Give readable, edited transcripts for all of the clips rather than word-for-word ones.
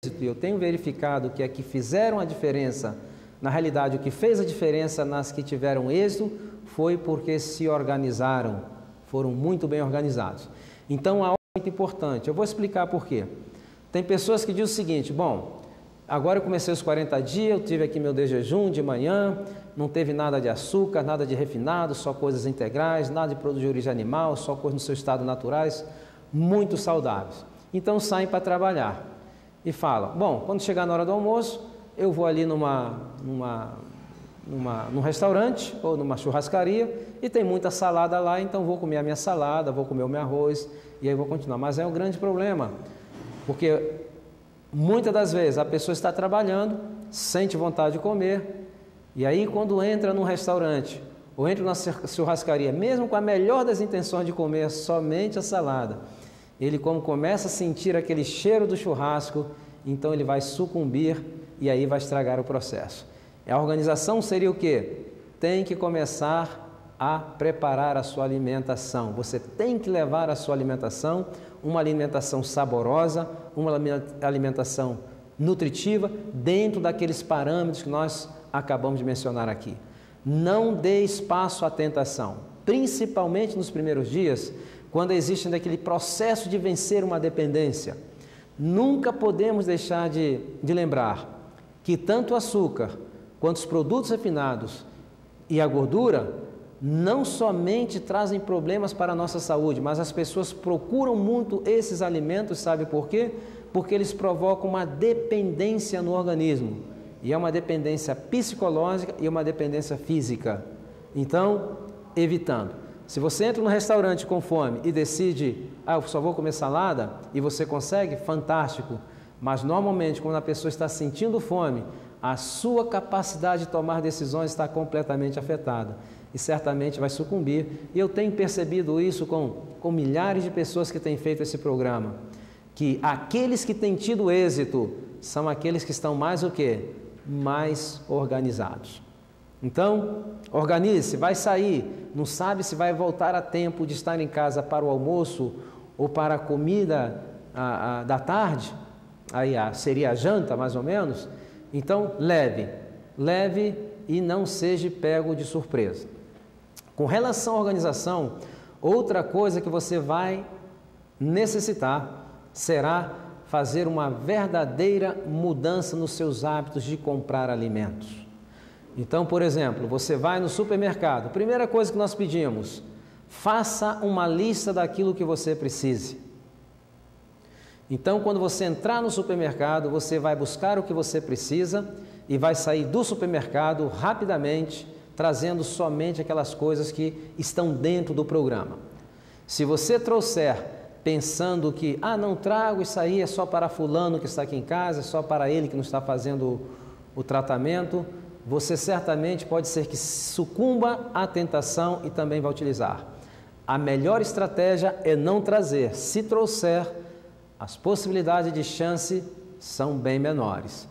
e eu tenho verificado que aqui fizeram a diferença, na realidade o que fez a diferença nas que tiveram êxito foi porque se organizaram, foram muito bem organizados. Então a ordem é muito importante, eu vou explicar por quê. Tem pessoas que dizem o seguinte: bom, agora eu comecei os 40 dias, eu tive aqui meu de jejum de manhã, não teve nada de açúcar, nada de refinado, só coisas integrais, nada de produto de origem animal, só coisas no seu estado naturais, muito saudáveis. Então saem para trabalhar e falam: bom, quando chegar na hora do almoço, eu vou ali num restaurante ou numa churrascaria e tem muita salada lá, então vou comer a minha salada, vou comer o meu arroz e aí vou continuar. Mas é um grande problema, porque muitas das vezes a pessoa está trabalhando, sente vontade de comer, e aí quando entra num restaurante ou entra na churrascaria, mesmo com a melhor das intenções de comer somente a salada, ele, como começa a sentir aquele cheiro do churrasco, então ele vai sucumbir e aí vai estragar o processo. A organização seria o quê? Tem que começar a preparar a sua alimentação. Você tem que levar a sua alimentação, uma alimentação saborosa, uma alimentação nutritiva, dentro daqueles parâmetros que nós acabamos de mencionar aqui. Não dê espaço à tentação, principalmente nos primeiros dias, quando existe aquele processo de vencer uma dependência. Nunca podemos deixar de lembrar que tanto o açúcar quanto os produtos refinados e a gordura não somente trazem problemas para a nossa saúde, mas as pessoas procuram muito esses alimentos, sabe por quê? Porque eles provocam uma dependência no organismo, e é uma dependência psicológica e uma dependência física. Então, evitando. Se você entra no restaurante com fome e decide: eu só vou comer salada, e você consegue, fantástico. Mas normalmente, quando a pessoa está sentindo fome, a sua capacidade de tomar decisões está completamente afetada e certamente vai sucumbir. E eu tenho percebido isso com milhares de pessoas que têm feito esse programa, que aqueles que têm tido êxito são aqueles que estão mais o quê? Mais organizados. Então, organize-se, vai sair, não sabe se vai voltar a tempo de estar em casa para o almoço ou para a comida da tarde, aí seria a janta mais ou menos. Então, leve e não seja pego de surpresa. Com relação à organização, outra coisa que você vai necessitar será fazer uma verdadeira mudança nos seus hábitos de comprar alimentos. Então, por exemplo, você vai no supermercado, primeira coisa que nós pedimos: faça uma lista daquilo que você precise. Então, quando você entrar no supermercado, você vai buscar o que você precisa e vai sair do supermercado rapidamente, trazendo somente aquelas coisas que estão dentro do programa. Se você trouxer pensando que, não trago, isso aí é só para fulano que está aqui em casa, é só para ele que não está fazendo o tratamento, você certamente pode ser que sucumba à tentação e também vai utilizar. A melhor estratégia é não trazer. Se trouxer, as possibilidades de chance são bem menores.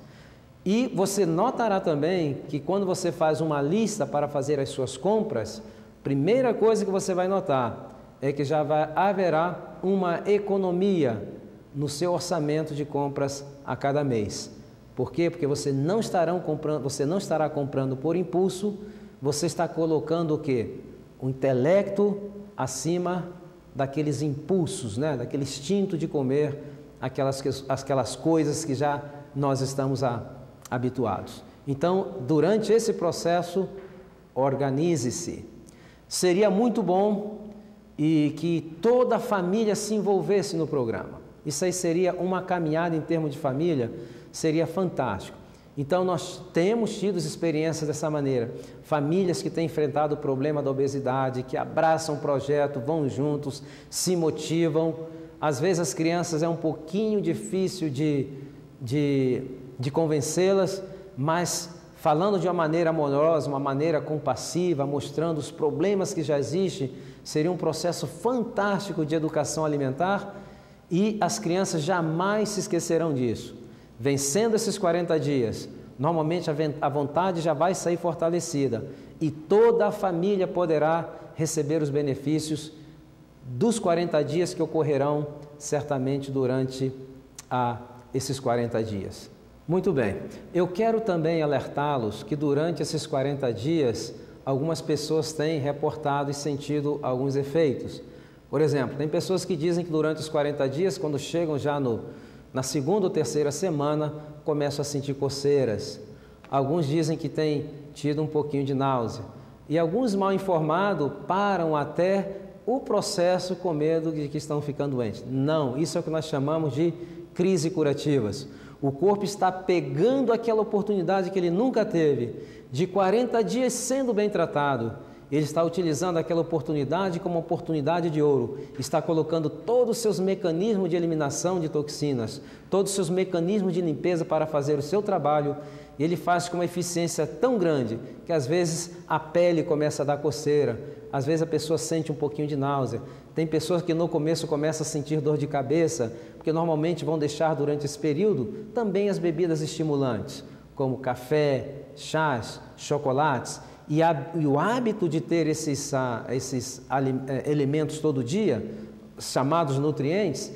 E você notará também que quando você faz uma lista para fazer as suas compras, primeira coisa que você vai notar é que já haverá uma economia no seu orçamento de compras a cada mês. Por quê? Porque você não estará comprando por impulso, você está colocando o quê? O intelecto acima daqueles impulsos, né? Daquele instinto de comer aquelas coisas que já nós estamos habituados. Então, durante esse processo, organize-se. Seria muito bom e que toda a família se envolvesse no programa. Isso aí seria uma caminhada em termos de família, seria fantástico. Então, nós temos tido experiências dessa maneira. Famílias que têm enfrentado o problema da obesidade, que abraçam o projeto, vão juntos, se motivam. Às vezes as crianças é um pouquinho difícil de convencê-las, mas falando de uma maneira amorosa, uma maneira compassiva, mostrando os problemas que já existem, seria um processo fantástico de educação alimentar e as crianças jamais se esquecerão disso. Vencendo esses 40 dias, normalmente a vontade já vai sair fortalecida e toda a família poderá receber os benefícios dos 40 dias que ocorrerão certamente durante esses 40 dias. Muito bem, eu quero também alertá-los que durante esses 40 dias, algumas pessoas têm reportado e sentido alguns efeitos. Por exemplo, tem pessoas que dizem que durante os 40 dias, quando chegam já na segunda ou terceira semana, começam a sentir coceiras. Alguns dizem que têm tido um pouquinho de náusea. E alguns mal informados param até o processo com medo de que estão ficando doentes. Não, isso é o que nós chamamos de crise curativas. O corpo está pegando aquela oportunidade que ele nunca teve, de 40 dias sendo bem tratado. Ele está utilizando aquela oportunidade como oportunidade de ouro. Está colocando todos os seus mecanismos de eliminação de toxinas, todos os seus mecanismos de limpeza para fazer o seu trabalho. E ele faz com uma eficiência tão grande que às vezes a pele começa a dar coceira, às vezes a pessoa sente um pouquinho de náusea. Tem pessoas que no começo começam a sentir dor de cabeça, porque normalmente vão deixar durante esse período também as bebidas estimulantes, como café, chás, chocolates. E o hábito de ter esses elementos todo dia, chamados nutrientes,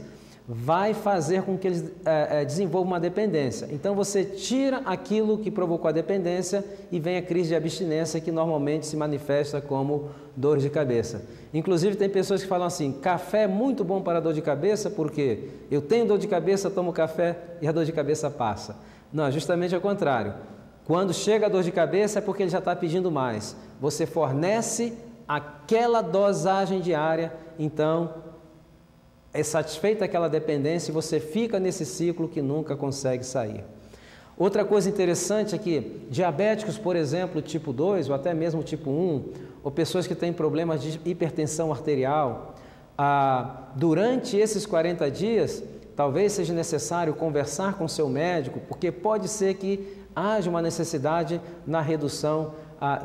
vai fazer com que eles desenvolvam uma dependência. Então você tira aquilo que provocou a dependência e vem a crise de abstinência, que normalmente se manifesta como dor de cabeça. Inclusive tem pessoas que falam assim: café é muito bom para dor de cabeça, porque eu tenho dor de cabeça, tomo café e a dor de cabeça passa. Não, justamente ao contrário. Quando chega a dor de cabeça é porque ele já está pedindo mais. Você fornece aquela dosagem diária, então é satisfeita aquela dependência e você fica nesse ciclo que nunca consegue sair. Outra coisa interessante é que diabéticos, por exemplo, tipo 2 ou até mesmo tipo 1, ou pessoas que têm problemas de hipertensão arterial, durante esses 40 dias, talvez seja necessário conversar com seu médico, porque pode ser que haja uma necessidade na redução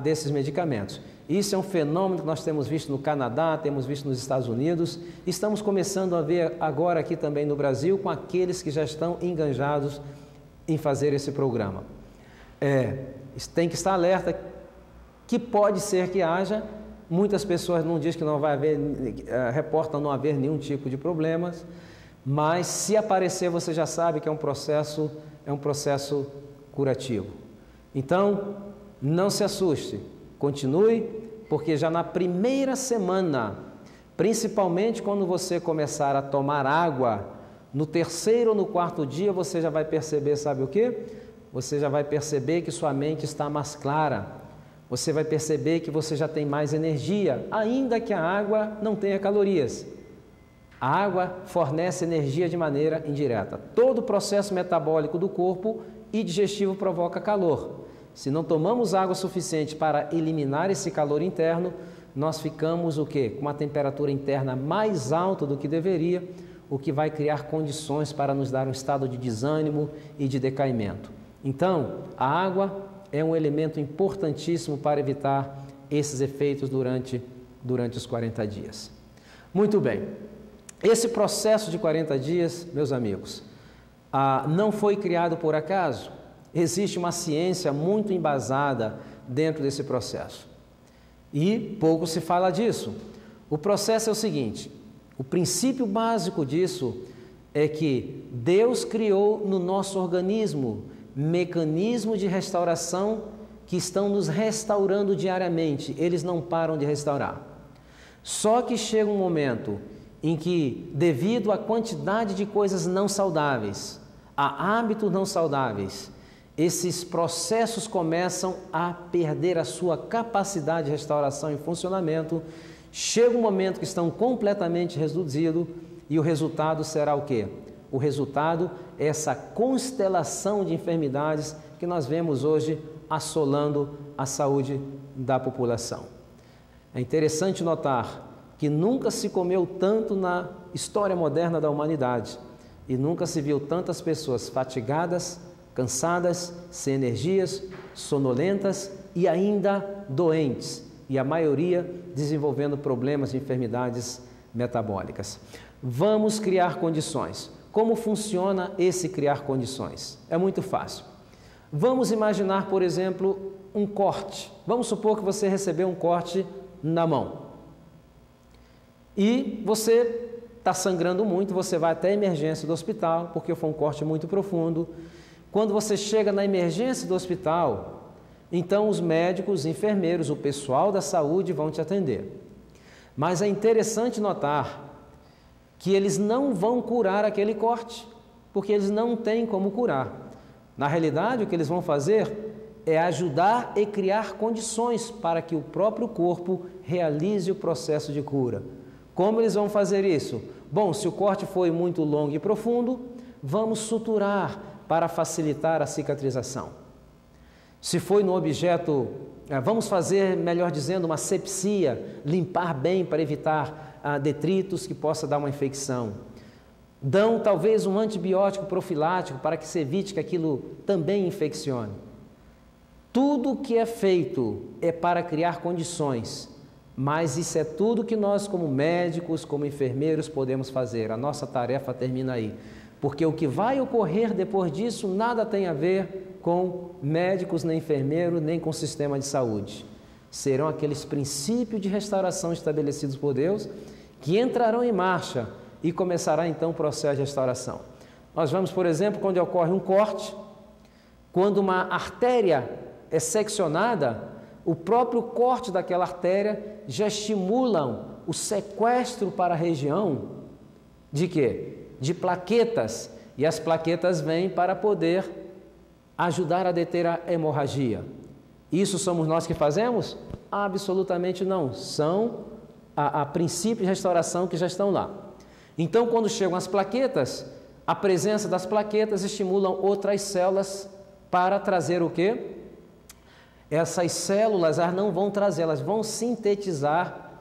desses medicamentos. Isso é um fenômeno que nós temos visto no Canadá, temos visto nos Estados Unidos, estamos começando a ver agora aqui também no Brasil com aqueles que já estão enganjados em fazer esse programa. Tem que estar alerta que pode ser que haja, muitas pessoas não dizem que não vai haver, reportam não haver nenhum tipo de problemas, mas se aparecer você já sabe que é um processo curativo. Então, não se assuste, continue, porque já na primeira semana, principalmente quando você começar a tomar água, no terceiro ou no quarto dia você já vai perceber, sabe o quê? Você já vai perceber que sua mente está mais clara, você vai perceber que você já tem mais energia, ainda que a água não tenha calorias. A água fornece energia de maneira indireta. Todo o processo metabólico do corpo e digestivo provoca calor. Se não tomamos água suficiente para eliminar esse calor interno, nós ficamos o quê? Com uma temperatura interna mais alta do que deveria, o que vai criar condições para nos dar um estado de desânimo e de decaimento. Então, a água é um elemento importantíssimo para evitar esses efeitos durante os 40 dias. Muito bem, esse processo de 40 dias, meus amigos, não foi criado por acaso. Existe uma ciência muito embasada dentro desse processo. E pouco se fala disso. O processo é o seguinte: o princípio básico disso é que Deus criou no nosso organismo mecanismos de restauração que estão nos restaurando diariamente. Eles não param de restaurar. Só que chega um momento em que, devido à quantidade de coisas não saudáveis, a hábitos não saudáveis, esses processos começam a perder a sua capacidade de restauração e funcionamento. Chega um momento que estão completamente reduzidos e o resultado será o quê? O resultado é essa constelação de enfermidades que nós vemos hoje assolando a saúde da população. É interessante notar que nunca se comeu tanto na história moderna da humanidade e nunca se viu tantas pessoas fatigadas, cansadas, sem energias, sonolentas e ainda doentes, e a maioria desenvolvendo problemas de enfermidades metabólicas. Vamos criar condições. Como funciona esse criar condições? É muito fácil. Vamos imaginar, por exemplo, um corte. Vamos supor que você recebeu um corte na mão. E você está sangrando muito, você vai até a emergência do hospital, porque foi um corte muito profundo. Quando você chega na emergência do hospital, então os médicos, os enfermeiros, o pessoal da saúde vão te atender. Mas é interessante notar que eles não vão curar aquele corte, porque eles não têm como curar. Na realidade, o que eles vão fazer é ajudar e criar condições para que o próprio corpo realize o processo de cura. Como eles vão fazer isso? Bom, se o corte foi muito longo e profundo, vamos suturar para facilitar a cicatrização. Se foi no objeto, vamos fazer, melhor dizendo, uma sepsia, limpar bem para evitar detritos que possa dar uma infecção. Dão talvez um antibiótico profilático para que se evite que aquilo também infeccione. Tudo o que é feito é para criar condições, mas isso é tudo que nós como médicos, como enfermeiros podemos fazer. A nossa tarefa termina aí, porque o que vai ocorrer depois disso nada tem a ver com médicos, nem enfermeiros, nem com o sistema de saúde. Serão aqueles princípios de restauração estabelecidos por Deus que entrarão em marcha e começará então o processo de restauração. Nós vamos, por exemplo, quando ocorre um corte, quando uma artéria é seccionada, o próprio corte daquela artéria já estimulam o sequestro para a região de quê? De plaquetas, e as plaquetas vêm para poder ajudar a deter a hemorragia. Isso somos nós que fazemos? Absolutamente não, são a princípio de restauração que já estão lá. Então, quando chegam as plaquetas, a presença das plaquetas estimulam outras células para trazer o quê? Essas células não vão trazer, elas vão sintetizar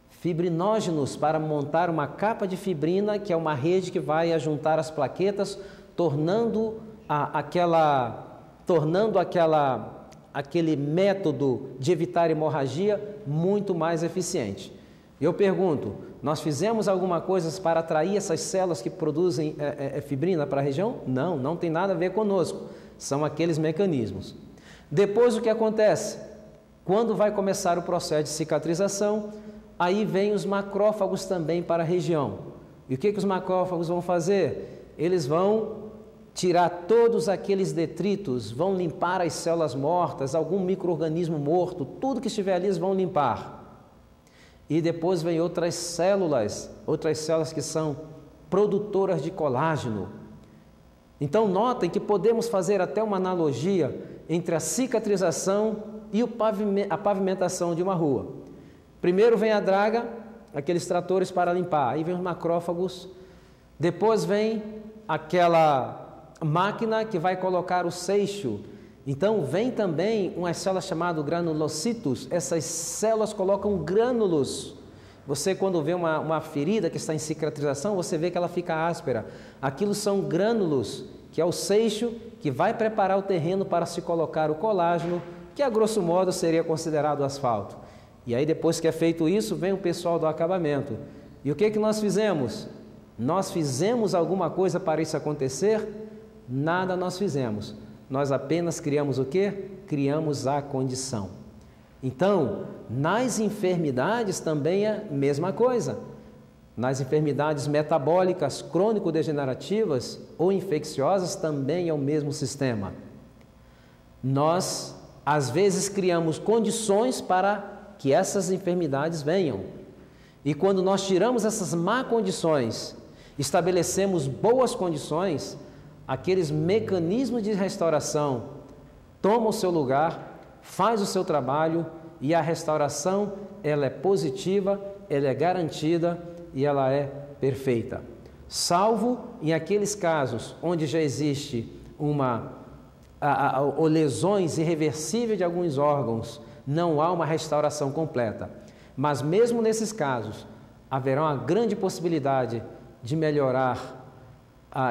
fibrinógenos para montar uma capa de fibrina, que é uma rede que vai juntar as plaquetas, tornando aquele método de evitar hemorragia muito mais eficiente. Eu pergunto, nós fizemos alguma coisa para atrair essas células que produzem fibrina para a região? Não, não tem nada a ver conosco, são aqueles mecanismos. Depois o que acontece? Quando vai começar o processo de cicatrização, aí vem os macrófagos também para a região. E o que os macrófagos vão fazer? Eles vão tirar todos aqueles detritos, vão limpar as células mortas, algum micro-organismo morto, tudo que estiver ali eles vão limpar. E depois vem outras células que são produtoras de colágeno. Então notem que podemos fazer até uma analogia entre a cicatrização e a pavimentação de uma rua. Primeiro vem a draga, aqueles tratores para limpar, aí vem os macrófagos, depois vem aquela máquina que vai colocar o seixo. Então vem também umas células chamadas granulocitos, essas células colocam grânulos. Você quando vê uma ferida que está em cicatrização, você vê que ela fica áspera. Aquilo são grânulos, que é o seixo que vai preparar o terreno para se colocar o colágeno, que a grosso modo seria considerado asfalto. E aí depois que é feito isso, vem o pessoal do acabamento. E o que nós fizemos? Nós fizemos alguma coisa para isso acontecer? Nada nós fizemos. Nós apenas criamos o quê? Criamos a condição. Então, nas enfermidades também é a mesma coisa. Nas enfermidades metabólicas, crônico-degenerativas ou infecciosas também é o mesmo sistema. Nós, às vezes, criamos condições para que essas enfermidades venham. E quando nós tiramos essas má condições, estabelecemos boas condições, aqueles mecanismos de restauração tomam o seu lugar, faz o seu trabalho e a restauração ela é positiva, ela é garantida e ela é perfeita. Salvo em aqueles casos onde já existe lesões irreversíveis de alguns órgãos, não há uma restauração completa. Mas mesmo nesses casos, haverá uma grande possibilidade de melhorar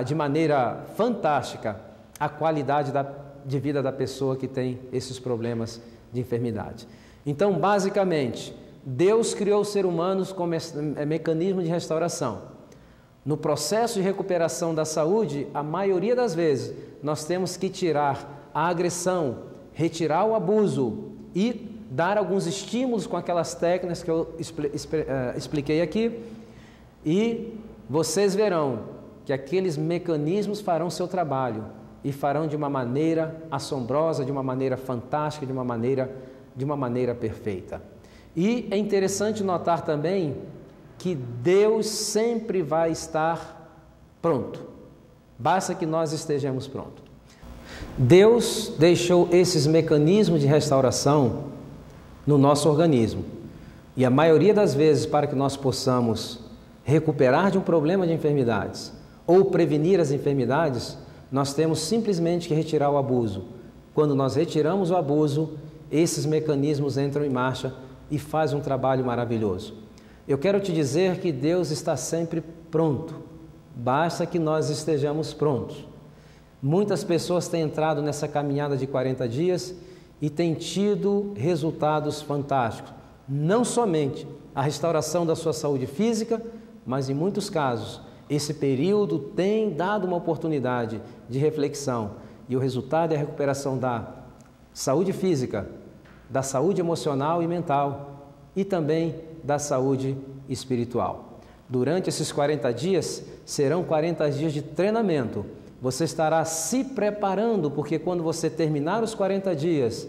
de maneira fantástica a qualidade de vida da pessoa que tem esses problemas de enfermidade. Então, basicamente, Deus criou os seres humanos como mecanismo de restauração. No processo de recuperação da saúde, a maioria das vezes, nós temos que tirar a agressão, retirar o abuso e dar alguns estímulos com aquelas técnicas que eu expliquei aqui. e vocês verão que aqueles mecanismos farão seu trabalho e farão de uma maneira assombrosa, de uma maneira fantástica, de uma maneira perfeita. E é interessante notar também que Deus sempre vai estar pronto, basta que nós estejamos prontos. Deus deixou esses mecanismos de restauração no nosso organismo, e a maioria das vezes, para que nós possamos recuperar de um problema de enfermidades ou prevenir as enfermidades, nós temos simplesmente que retirar o abuso. Quando nós retiramos o abuso, esses mecanismos entram em marcha e fazem um trabalho maravilhoso. Eu quero te dizer que Deus está sempre pronto, basta que nós estejamos prontos. Muitas pessoas têm entrado nessa caminhada de 40 dias e têm tido resultados fantásticos. Não somente a restauração da sua saúde física, mas em muitos casos, esse período tem dado uma oportunidade de reflexão e o resultado é a recuperação da saúde física, da saúde emocional e mental e também da saúde espiritual. Durante esses 40 dias, serão 40 dias de treinamento. Você estará se preparando, porque quando você terminar os 40 dias,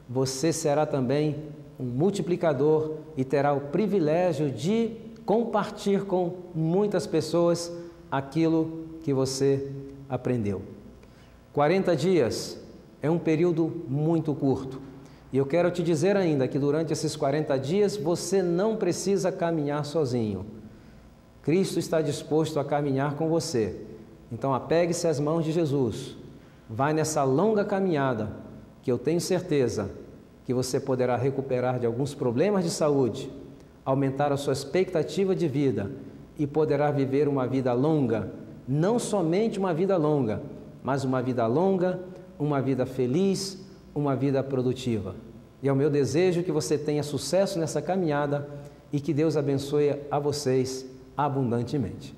você será também um multiplicador e terá o privilégio de compartilhar com muitas pessoas aquilo que você aprendeu. 40 dias é um período muito curto. E eu quero te dizer ainda que durante esses 40 dias você não precisa caminhar sozinho. Cristo está disposto a caminhar com você. Então apegue-se às mãos de Jesus. Vai nessa longa caminhada que eu tenho certeza que você poderá recuperar de alguns problemas de saúde, aumentar a sua expectativa de vida e poderá viver uma vida longa, não somente uma vida longa, mas uma vida longa, uma vida feliz, uma vida produtiva. E é o meu desejo que você tenha sucesso nessa caminhada e que Deus abençoe a vocês abundantemente.